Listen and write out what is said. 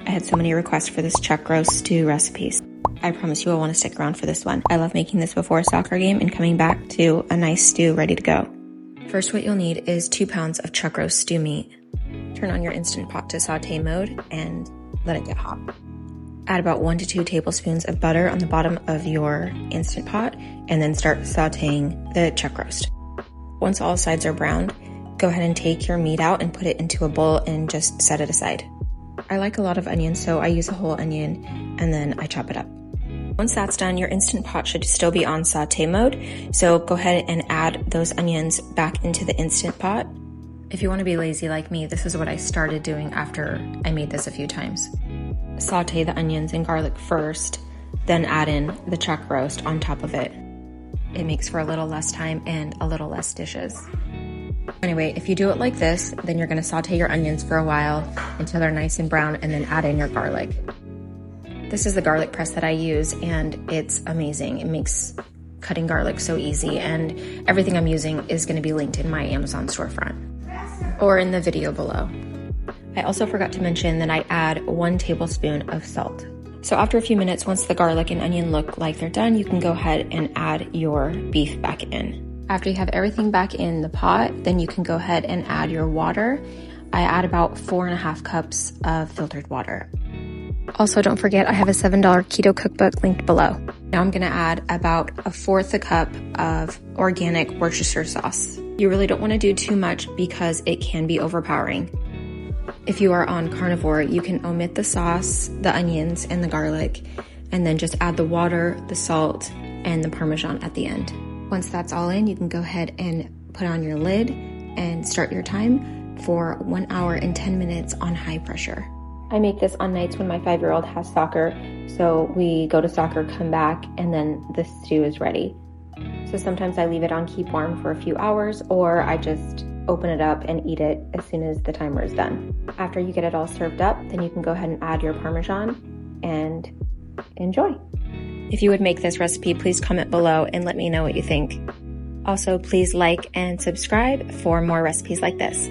I had so many requests for this chuck roast stew recipes. I promise you will want to stick around for this one. I love making this before a soccer game and coming back to a nice stew ready to go. First, what you'll need is 2 pounds of chuck roast stew meat. Turn on your Instant Pot to saute mode and let it get hot. Add about 1 to 2 tablespoons of butter on the bottom of your Instant Pot and then start sauteing the chuck roast. Once all sides are browned, go ahead and take your meat out and put it into a bowl and just set it aside. I like a lot of onions, so I use a whole onion and then I chop it up. Once that's done, your Instant Pot should still be on saute mode, so go ahead and add those onions back into the Instant Pot. If you want to be lazy like me, this is what I started doing after I made this a few times. Saute the onions and garlic first, then add in the chuck roast on top of it. It makes for a little less time and a little less dishes. Anyway, if you do it like this, then you're going to saute your onions for a while until they're nice and brown and then add in your garlic. This is the garlic press that I use and it's amazing. It makes cutting garlic so easy, and everything I'm using is going to be linked in my Amazon storefront or in the video below. I also forgot to mention that I add 1 tablespoon of salt. So after a few minutes, once the garlic and onion look like they're done, you can go ahead and add your beef back in. After you have everything back in the pot, then you can go ahead and add your water. I add about 4.5 cups of filtered water. Also, don't forget, I have a $7 keto cookbook linked below. Now I'm gonna add about 1/4 cup of organic Worcestershire sauce. You really don't wanna do too much because it can be overpowering. If you are on carnivore, you can omit the sauce, the onions, and the garlic, and then just add the water, the salt, and the Parmesan at the end. Once that's all in, you can go ahead and put on your lid and start your time for 1 hour and 10 minutes on high pressure. I make this on nights when my 5-year-old has soccer, so we go to soccer, come back, and then the stew is ready. So sometimes I leave it on keep warm for a few hours, or I just open it up and eat it as soon as the timer is done. After you get it all served up, then you can go ahead and add your Parmesan and enjoy. If you would make this recipe, please comment below and let me know what you think. Also, please like and subscribe for more recipes like this.